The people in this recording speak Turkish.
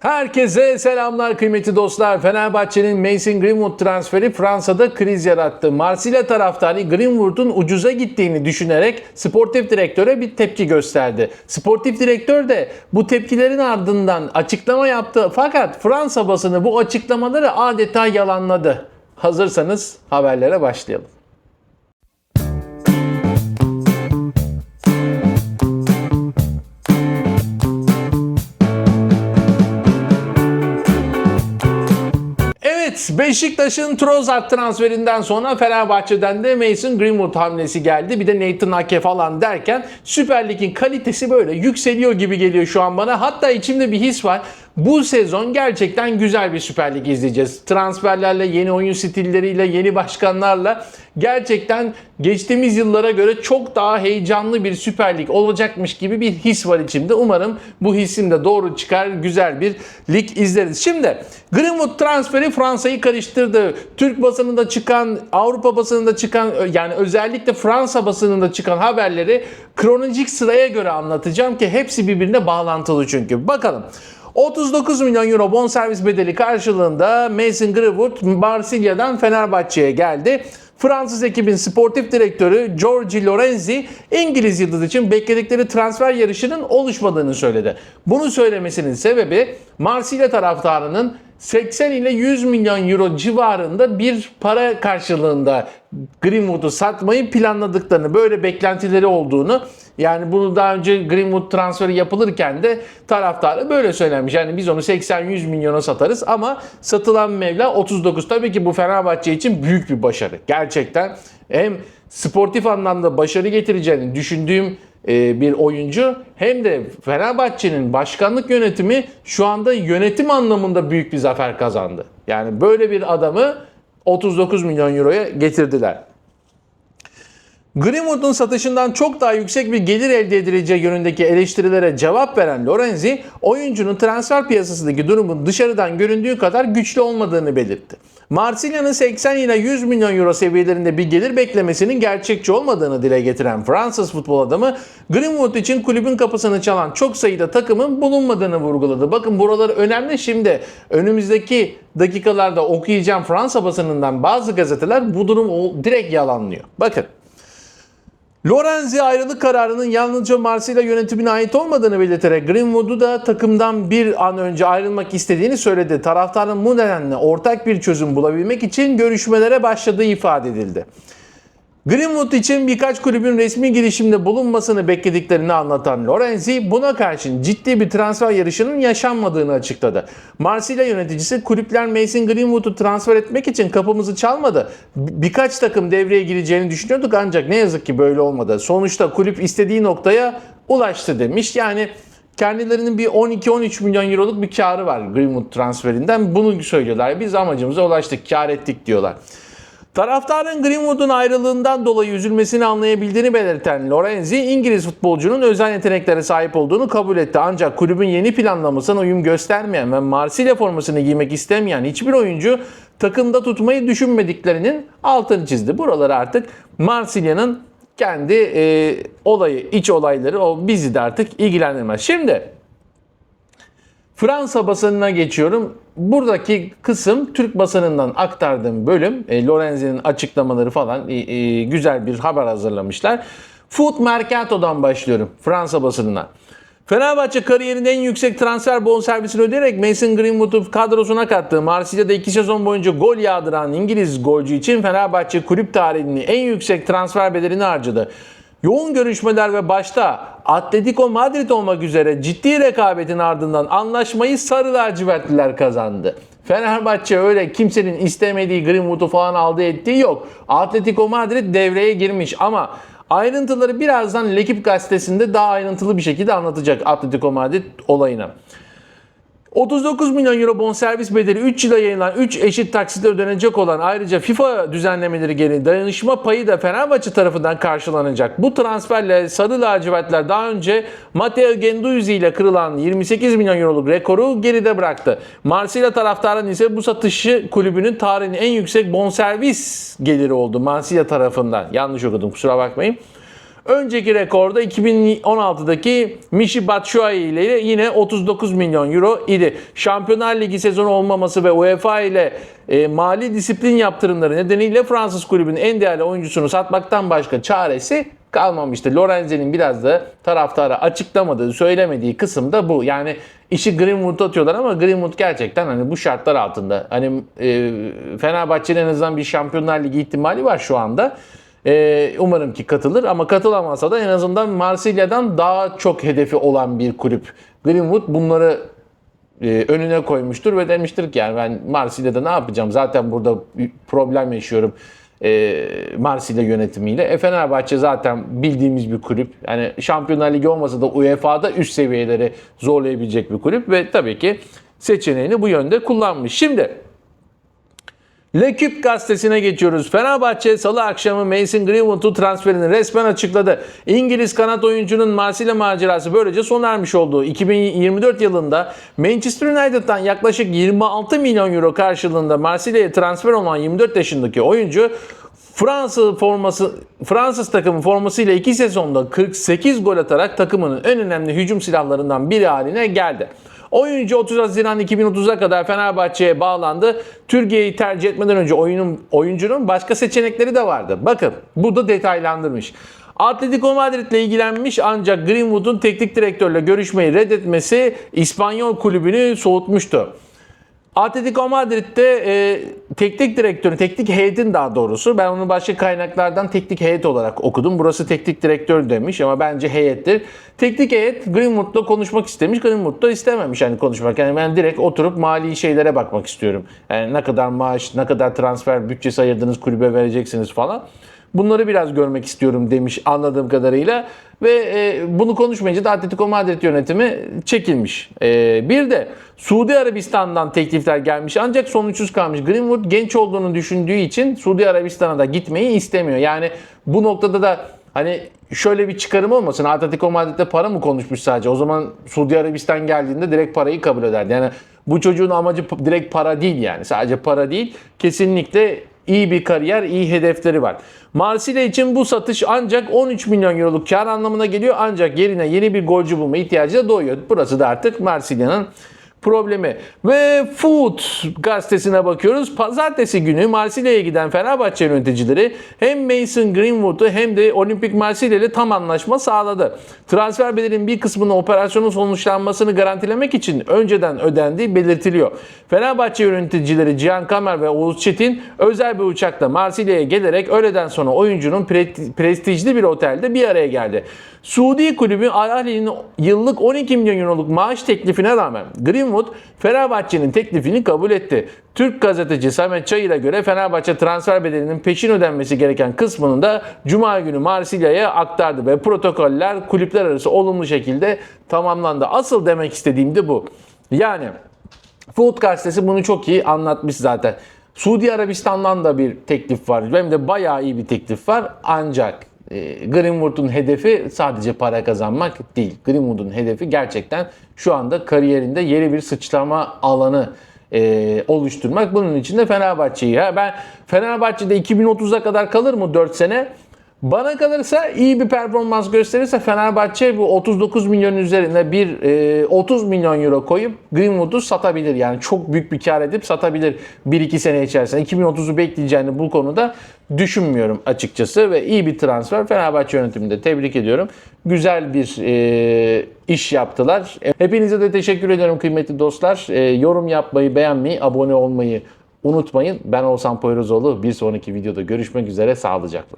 Herkese selamlar kıymetli dostlar. Fenerbahçe'nin Mason Greenwood transferi Fransa'da kriz yarattı. Marsilya taraftarı Greenwood'un ucuza gittiğini düşünerek sportif direktöre bir tepki gösterdi. Sportif direktör de bu tepkilerin ardından açıklama yaptı. Fakat Fransa basını bu açıklamaları adeta yalanladı. Hazırsanız haberlere başlayalım. Evet, Beşiktaş'ın Trossard transferinden sonra Fenerbahçe'den de Mason Greenwood hamlesi geldi. Bir de Nathan Ake falan derken Süper Lig'in kalitesi böyle yükseliyor gibi geliyor şu an bana. Hatta içimde bir his var. Bu sezon gerçekten güzel bir Süper Lig izleyeceğiz. Transferlerle, yeni oyun stilleriyle, yeni başkanlarla gerçekten geçtiğimiz yıllara göre çok daha heyecanlı bir Süper Lig olacakmış gibi bir his var içimde. Umarım bu hissim de doğru çıkar. Güzel bir lig izleriz. Şimdi Greenwood transferi Fransa'yı karıştırdı. Türk basınında çıkan, Avrupa basınında çıkan, yani özellikle Fransa basınında çıkan haberleri kronolojik sıraya göre anlatacağım ki hepsi birbirine bağlantılı çünkü. Bakalım. 39 milyon euro bonservis bedeli karşılığında Mason Greenwood Marsilya'dan Fenerbahçe'ye geldi. Fransız ekibin sportif direktörü Giorgio Lorenzi, İngiliz yıldız için bekledikleri transfer yarışının oluşmadığını söyledi. Bunu söylemesinin sebebi Marsilya taraftarının 80 ile 100 milyon euro civarında bir para karşılığında Greenwood'u satmayı planladıklarını, böyle beklentileri olduğunu, yani bunu daha önce Greenwood transferi yapılırken de taraftarı böyle söylenmiş. Yani biz onu 80-100 milyona satarız ama satılan meblağ 39. Tabii ki bu Fenerbahçe için büyük bir başarı. Gerçekten hem sportif anlamda başarı getireceğini düşündüğüm bir oyuncu, hem de Fenerbahçe'nin başkanlık yönetimi şu anda yönetim anlamında büyük bir zafer kazandı. Yani böyle bir adamı 39 milyon euroya getirdiler. Greenwood'un satışından çok daha yüksek bir gelir elde edileceği yönündeki eleştirilere cevap veren Lorenzi, oyuncunun transfer piyasasındaki durumun dışarıdan göründüğü kadar güçlü olmadığını belirtti. Marsilya'nın 80 ile 100 milyon euro seviyelerinde bir gelir beklemesinin gerçekçi olmadığını dile getiren Fransız futbol adamı, Greenwood için kulübün kapısını çalan çok sayıda takımın bulunmadığını vurguladı. Bakın buralar önemli. Şimdi önümüzdeki dakikalarda okuyacağım Fransa basınından bazı gazeteler bu durumu direkt yalanlıyor. Bakın. Lorenzi ayrılık kararının yalnızca Marsilya yönetimine ait olmadığını belirterek Greenwood'u da takımdan bir an önce ayrılmak istediğini söyledi. Taraftarın bu nedenle ortak bir çözüm bulabilmek için görüşmelere başladığı ifade edildi. Greenwood için birkaç kulübün resmi girişimde bulunmasını beklediklerini anlatan Lorenzi, buna karşın ciddi bir transfer yarışının yaşanmadığını açıkladı. Marsilya yöneticisi, kulüpler Mason Greenwood'u transfer etmek için kapımızı çalmadı. Birkaç takım devreye gireceğini düşünüyorduk ancak ne yazık ki böyle olmadı. Sonuçta kulüp istediği noktaya ulaştı demiş. Yani kendilerinin bir 12-13 milyon euroluk bir karı var Greenwood transferinden. Bunu söylüyorlar. Biz amacımıza ulaştık, kar ettik diyorlar. Taraftarın Greenwood'un ayrılığından dolayı üzülmesini anlayabildiğini belirten Lorenzi, İngiliz futbolcunun özel yeteneklere sahip olduğunu kabul etti. Ancak kulübün yeni planlamasına uyum göstermeyen ve Marsilya formasını giymek istemeyen hiçbir oyuncu takımda tutmayı düşünmediklerinin altını çizdi. Buraları artık Marsilya'nın kendi olayı, iç olayları, o bizi de artık ilgilendirmez. Şimdi Fransa basınına geçiyorum. Buradaki kısım Türk basınından aktardığım bölüm. Lorenzi'nin açıklamaları falan, güzel bir haber hazırlamışlar. Foot Mercato'dan başlıyorum Fransa basınına. Fenerbahçe kariyerinin en yüksek transfer bonservisini ödeyerek Mason Greenwood'u kadrosuna kattı. Marsilya'da 2 sezon boyunca gol yağdıran İngiliz golcü için Fenerbahçe kulüp tarihinin en yüksek transfer bedelini harcadı. Yoğun görüşmeler ve başta Atletico Madrid olmak üzere ciddi rekabetin ardından anlaşmayı Sarı Lacivertliler kazandı. Fenerbahçe öyle kimsenin istemediği Greenwood'u falan aldı ettiği yok. Atletico Madrid devreye girmiş ama ayrıntıları birazdan L'Equipe gazetesinde daha ayrıntılı bir şekilde anlatacak Atletico Madrid olayını. 39 milyon euro bonservis bedeli 3 yıla yayılan 3 eşit taksitle ödenecek olan, ayrıca FIFA düzenlemeleri gereği dayanışma payı da Fenerbahçe tarafından karşılanacak. Bu transferle Sarı Lacivertler daha önce Matteo Guendouzi ile kırılan 28 milyon euroluk rekoru geride bıraktı. Marsilya taraftarının ise bu satışı kulübünün tarihinin en yüksek bonservis geliri oldu Marsilya tarafından. Yanlış okudum, kusura bakmayın. Önceki rekorda 2016'daki Michy Batshuayi ile yine 39 milyon euro idi. Şampiyonlar Ligi sezonu olmaması ve UEFA ile mali disiplin yaptırımları nedeniyle Fransız kulübünün en değerli oyuncusunu satmaktan başka çaresi kalmamıştı. Lorenzen'in biraz da taraftara açıklamadığı, söylemediği kısım da bu. Yani işi Greenwood'a atıyorlar ama Greenwood gerçekten hani bu şartlar altında. Hani Fenerbahçe'nin en azından bir Şampiyonlar Ligi ihtimali var şu anda. Umarım ki katılır ama katılamasa da en azından Marsilya'dan daha çok hedefi olan bir kulüp. Greenwood bunları önüne koymuştur ve demiştir ki yani ben Marsilya'da ne yapacağım? Zaten burada problem yaşıyorum Marsilya yönetimiyle. Fenerbahçe zaten bildiğimiz bir kulüp. Yani Şampiyonlar Ligi olmasa da UEFA'da üst seviyeleri zorlayabilecek bir kulüp ve tabii ki seçeneğini bu yönde kullanmış. Şimdi L'Equipe gazetesine geçiyoruz. Fenerbahçe salı akşamı Mason Greenwood'u transferini resmen açıkladı. İngiliz kanat oyuncunun Marsilya macerası böylece sona ermiş oldu. 2024 yılında Manchester United'dan yaklaşık 26 milyon euro karşılığında Marsilya'ya transfer olan 24 yaşındaki oyuncu Fransız takımı formasıyla 2 sezonda 48 gol atarak takımının en önemli hücum silahlarından biri haline geldi. Oyuncu 30 Haziran 2030'a kadar Fenerbahçe'ye bağlandı. Türkiye'yi tercih etmeden önce oyuncunun başka seçenekleri de vardı. Bakın bu da detaylandırmış. Atletico Madrid ile ilgilenmiş ancak Greenwood'un teknik direktörle görüşmeyi reddetmesi İspanyol kulübünü soğutmuştu. Atletico Madrid'de teknik heyetin daha doğrusu ben onu başka kaynaklardan teknik heyet olarak okudum. Burası teknik direktör demiş ama bence heyettir. Teknik heyet Greenwood'la konuşmak istemiş. Greenwood da istememiş hani konuşmak. Yani ben direkt oturup mali şeylere bakmak istiyorum. Yani ne kadar maaş, ne kadar transfer bütçesi ayırdınız kulübe vereceksiniz falan. Bunları biraz görmek istiyorum demiş anladığım kadarıyla. Ve bunu konuşmayınca da Atletico Madrid yönetimi çekilmiş. Bir de Suudi Arabistan'dan teklifler gelmiş ancak sonuçsuz kalmış. Greenwood genç olduğunu düşündüğü için Suudi Arabistan'a da gitmeyi istemiyor. Yani bu noktada da hani şöyle bir çıkarım olmasın. Atletico Madrid'de para mı konuşmuş sadece? O zaman Suudi Arabistan geldiğinde direkt parayı kabul ederdi. Yani bu çocuğun amacı direkt para değil yani. Sadece para değil. Kesinlikle iyi bir kariyer, iyi hedefleri var. Marsilya için bu satış ancak 13 milyon euroluk kar anlamına geliyor. Ancak yerine yeni bir golcü bulma ihtiyacı da doğuyor. Burası da artık Marsilya'nın problemi. Ve Food gazetesine bakıyoruz. Pazartesi günü Marsilya'ya giden Fenerbahçe yöneticileri hem Mason Greenwood'u hem de Olimpik Marsilya ile tam anlaşma sağladı. Transfer bedelinin bir kısmının operasyonun sonuçlanmasını garantilemek için önceden ödendiği belirtiliyor. Fenerbahçe yöneticileri Cihan Kamer ve Oğuz Çetin özel bir uçakla Marsilya'ya gelerek öğleden sonra oyuncunun prestijli bir otelde bir araya geldi. Suudi kulübü Al Ahly'nin yıllık 12 milyon euroluk maaş teklifine rağmen Greenwood Fenerbahçe'nin teklifini kabul etti. Türk gazeteci Samet Çayır'a göre Fenerbahçe transfer bedelinin peşin ödenmesi gereken kısmını da Cuma günü Marsilya'ya aktardı ve protokoller kulüpler arası olumlu şekilde tamamlandı. Asıl demek istediğim de bu. Yani Food gazetesi bunu çok iyi anlatmış zaten. Suudi Arabistan'dan da bir teklif var. Hem de bayağı iyi bir teklif var. Ancak Greenwood'un hedefi sadece para kazanmak değil. Greenwood'un hedefi gerçekten şu anda kariyerinde yeni bir sıçrama alanı oluşturmak. Bunun için de Fenerbahçe'yi. Ben Fenerbahçe'de 2030'a kadar kalır mı 4 sene? Bana kalırsa iyi bir performans gösterirse Fenerbahçe bu 39 milyon üzerine bir 30 milyon euro koyup Greenwood'u satabilir. Yani çok büyük bir kar edip satabilir 1-2 sene içerisinde. 2030'u bekleyeceğini bu konuda düşünmüyorum açıkçası ve iyi bir transfer. Fenerbahçe yönetimini de tebrik ediyorum. Güzel bir iş yaptılar. Hepinize de teşekkür ediyorum kıymetli dostlar. Yorum yapmayı, beğenmeyi, abone olmayı unutmayın. Ben Oğuzhan Poyrazoğlu. Bir sonraki videoda görüşmek üzere. Sağlıcakla.